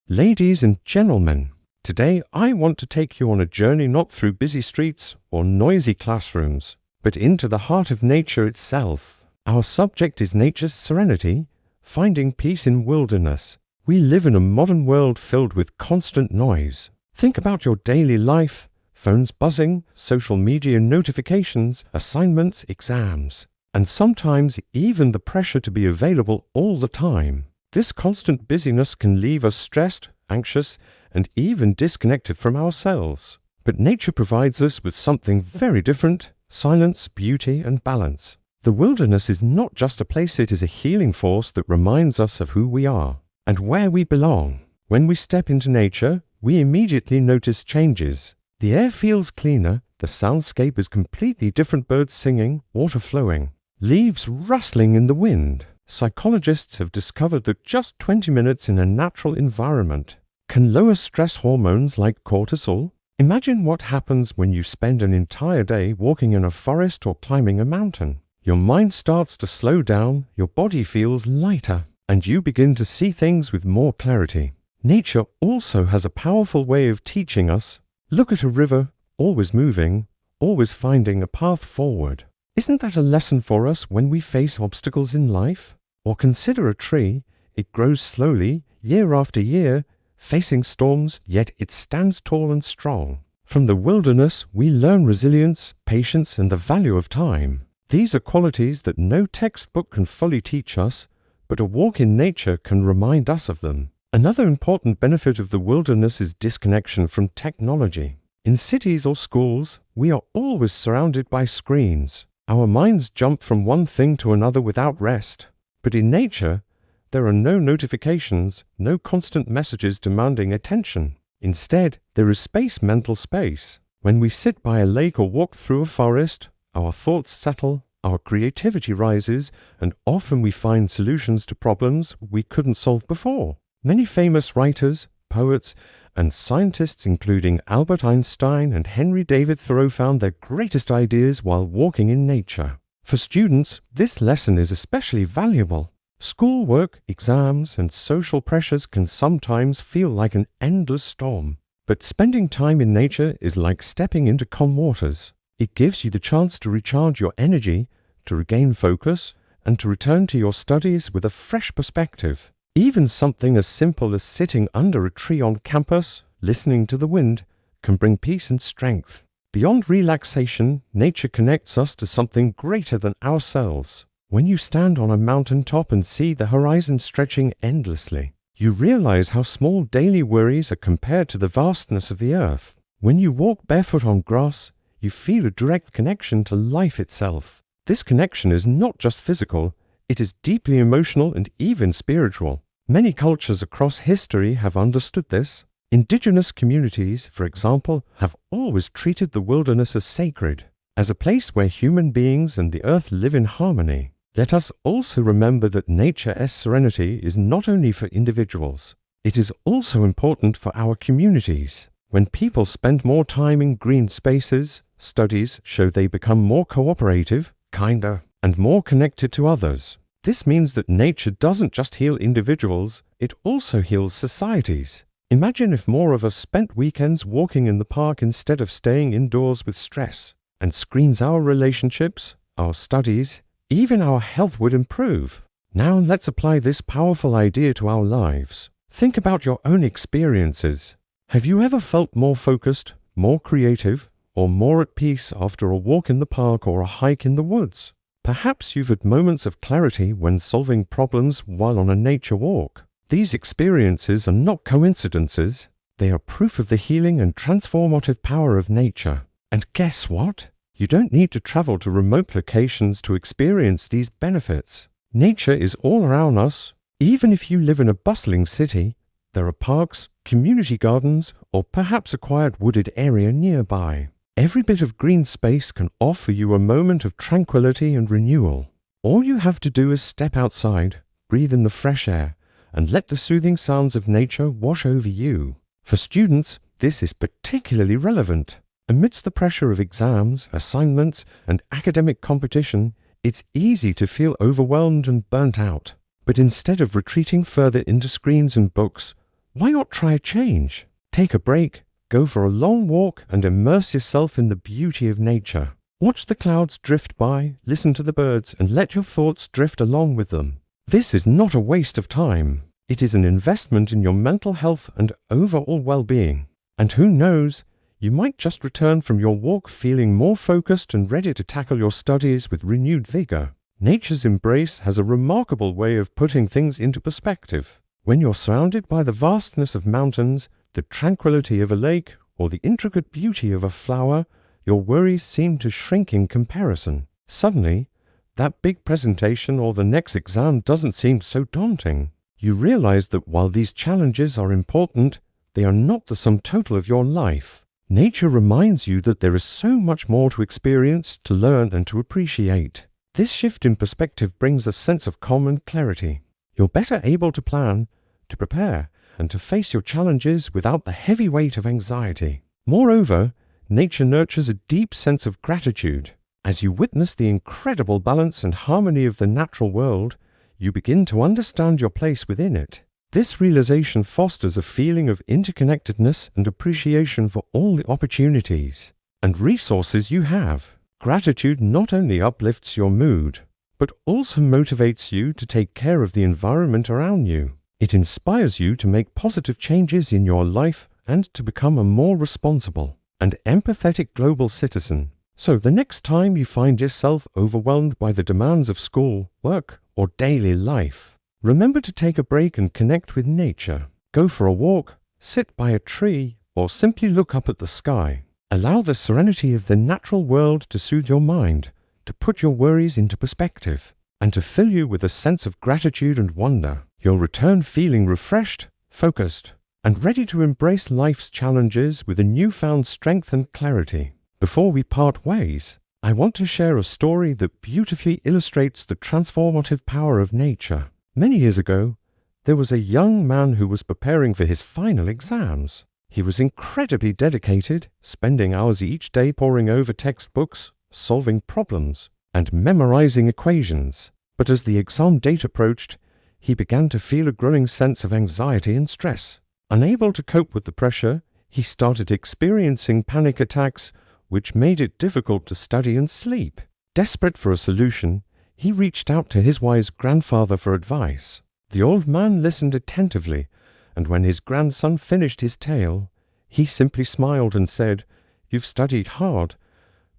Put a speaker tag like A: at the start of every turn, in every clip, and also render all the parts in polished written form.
A: Ladies and gentlemen, today I want to take you on a journey not through busy streets or noisy classrooms, but into the heart of nature itself. Our subject is nature's serenity, finding peace in wilderness. We live in a modern world filled with constant noise. Think about your daily life, phones buzzing, social media notifications, assignments, exams, and sometimes even the pressure to be available all the time. This constant busyness can leave us stressed, anxious, and even disconnected from ourselves. But nature provides us with something very different: silence, beauty, and balance. The wilderness is not just a place, it is a healing force that reminds us of who we are and where we belong. When we step into nature, we immediately notice changes. The air feels cleaner, the soundscape is completely different: birds singing, water flowing, leaves rustling in the wind. Psychologists have discovered that just 20 minutes in a natural environment can lower stress hormones like cortisol. Imagine what happens when you spend an entire day walking in a forest or climbing a mountain. Your mind starts to slow down, your body feels lighter, and you begin to see things with more clarity. Nature also has a powerful way of teaching us. Look at a river, always moving, always finding a path forward. Isn't that a lesson for us when we face obstacles in life? Or consider a tree. It grows slowly, year after year, facing storms, yet it stands tall and strong. From the wilderness, we learn resilience, patience, and the value of time. These are qualities that no textbook can fully teach us, but a walk in nature can remind us of them. Another important benefit of the wilderness is disconnection from technology. In cities or schools, we are always surrounded by screens. Our minds jump from one thing to another without rest. But in nature, there are no notifications, no constant messages demanding attention. Instead, there is mental space. When we sit by a lake or walk through a forest, our thoughts settle, our creativity rises, and often we find solutions to problems we couldn't solve before. Many famous writers, poets, and scientists, including Albert Einstein and Henry David Thoreau, found their greatest ideas while walking in nature. For students, this lesson is especially valuable. Schoolwork, exams, and social pressures can sometimes feel like an endless storm. But spending time in nature is like stepping into calm waters. It gives you the chance to recharge your energy, to regain focus, and to return to your studies with a fresh perspective. Even something as simple as sitting under a tree on campus, listening to the wind, can bring peace and strength. Beyond relaxation, nature connects us to something greater than ourselves. When you stand on a mountaintop and see the horizon stretching endlessly, you realize how small daily worries are compared to the vastness of the earth. When you walk barefoot on grass, you feel a direct connection to life itself. This connection is not just physical, it is deeply emotional and even spiritual. Many cultures across history have understood this. Indigenous communities, for example, have always treated the wilderness as sacred, as a place where human beings and the earth live in harmony. Let us also remember that nature's serenity is not only for individuals, it is also important for our communities. When people spend more time in green spaces, studies show they become more cooperative, kinder, and more connected to others. This means that nature doesn't just heal individuals, it also heals societies. Imagine if more of us spent weekends walking in the park instead of staying indoors with stress and screens. Our relationships, our studies, even our health would improve. Now let's apply this powerful idea to our lives. Think about your own experiences. Have you ever felt more focused, more creative, or more at peace after a walk in the park or a hike in the woods? Perhaps you've had moments of clarity when solving problems while on a nature walk. These experiences are not coincidences. They are proof of the healing and transformative power of nature. And guess what? You don't need to travel to remote locations to experience these benefits. Nature is all around us. Even if you live in a bustling city, there are parks, community gardens, or perhaps a quiet wooded area nearby. Every bit of green space can offer you a moment of tranquility and renewal. All you have to do is step outside, breathe in the fresh air, and let the soothing sounds of nature wash over you. For students, this is particularly relevant. Amidst the pressure of exams, assignments, and academic competition, it's easy to feel overwhelmed and burnt out. But instead of retreating further into screens and books, Why not try a change? Take a break, go for a long walk, and immerse yourself in the beauty of nature. Watch the clouds drift by, listen to the birds, and let your thoughts drift along with them. This is not a waste of time. It is an investment in your mental health and overall well-being. And who knows, you might just return from your walk feeling more focused and ready to tackle your studies with renewed vigor. Nature's embrace has a remarkable way of putting things into perspective. When you're surrounded by the vastness of mountains, the tranquility of a lake, or the intricate beauty of a flower, your worries seem to shrink in comparison. Suddenly, that big presentation or the next exam doesn't seem so daunting. You realize that while these challenges are important, they are not the sum total of your life. Nature reminds you that there is so much more to experience, to learn, and to appreciate. This shift in perspective brings a sense of calm and clarity. You're better able to plan, to prepare, and to face your challenges without the heavy weight of anxiety. Moreover, nature nurtures a deep sense of gratitude. As you witness the incredible balance and harmony of the natural world, you begin to understand your place within it. This realization fosters a feeling of interconnectedness and appreciation for all the opportunities and resources you have. Gratitude not only uplifts your mood, but also motivates you to take care of the environment around you. It inspires you to make positive changes in your life and to become a more responsible and empathetic global citizen. So the next time you find yourself overwhelmed by the demands of school, work, or daily life, remember to take a break and connect with nature. Go for a walk, sit by a tree, or simply look up at the sky. Allow the serenity of the natural world to soothe your mind, to put your worries into perspective, and to fill you with a sense of gratitude and wonder. You'll return feeling refreshed, focused, and ready to embrace life's challenges with a newfound strength and clarity. Before we part ways, I want to share a story that beautifully illustrates the transformative power of nature. Many years ago, there was a young man who was preparing for his final exams. He was incredibly dedicated, spending hours each day poring over textbooks, solving problems, and memorizing equations. But as the exam date approached, he began to feel a growing sense of anxiety and stress. Unable to cope with the pressure, he started experiencing panic attacks, which made it difficult to study and sleep. Desperate for a solution, he reached out to his wise grandfather for advice. The old man listened attentively, and when his grandson finished his tale, he simply smiled and said, "You've studied hard,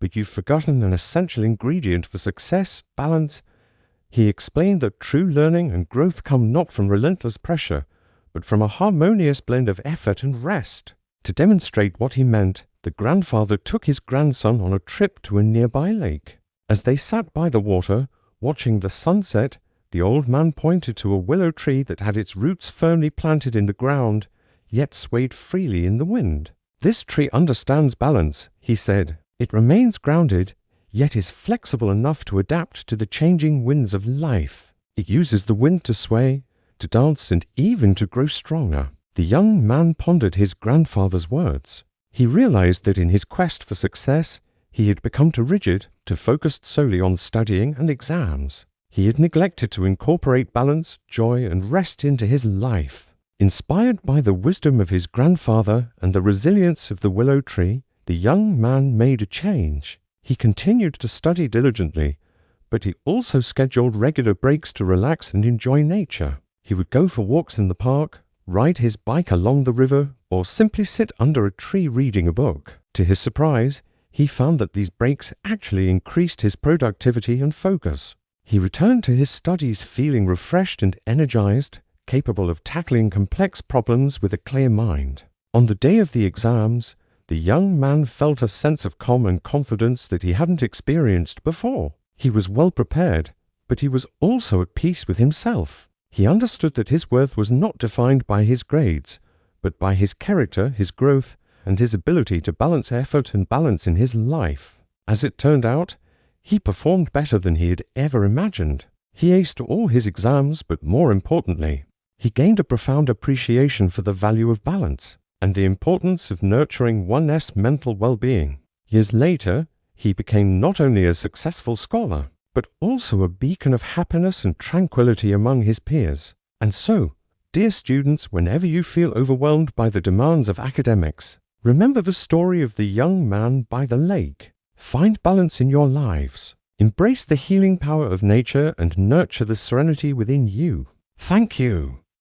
A: but you've forgotten an essential ingredient for success, balance." He explained that true learning and growth come not from relentless pressure, but from a harmonious blend of effort and rest. To demonstrate what he meant, the grandfather took his grandson on a trip to a nearby lake. As they sat by the water, watching the sunset, the old man pointed to a willow tree that had its roots firmly planted in the ground, yet swayed freely in the wind. "This tree understands balance," he said. "It remains grounded, yet is flexible enough to adapt to the changing winds of life. It uses the wind to sway, to dance, and even to grow stronger." The young man pondered his grandfather's words. He realized that in his quest for success, he had become too rigid, too focused solely on studying and exams. He had neglected to incorporate balance, joy, and rest into his life. Inspired by the wisdom of his grandfather and the resilience of the willow tree, the young man made a change. He continued to study diligently, but he also scheduled regular breaks to relax and enjoy nature. He would go for walks in the park, ride his bike along the river, or simply sit under a tree reading a book. To his surprise, he found that these breaks actually increased his productivity and focus. He returned to his studies feeling refreshed and energized, capable of tackling complex problems with a clear mind. On the day of the exams, the young man felt a sense of calm and confidence that he hadn't experienced before. He was well prepared, but he was also at peace with himself. He understood that his worth was not defined by his grades, but by his character, his growth, and his ability to balance effort and balance in his life. As it turned out, he performed better than he had ever imagined. He aced all his exams, but more importantly, he gained a profound appreciation for the value of balance and the importance of nurturing one's mental well-being. Years later, he became not only a successful scholar, but also a beacon of happiness and tranquility among his peers. And so, Dear students, whenever you feel overwhelmed by the demands of academics, remember the story of the young man by the lake. Find balance in your lives. Embrace the healing power of nature and nurture the serenity within you. Thank you.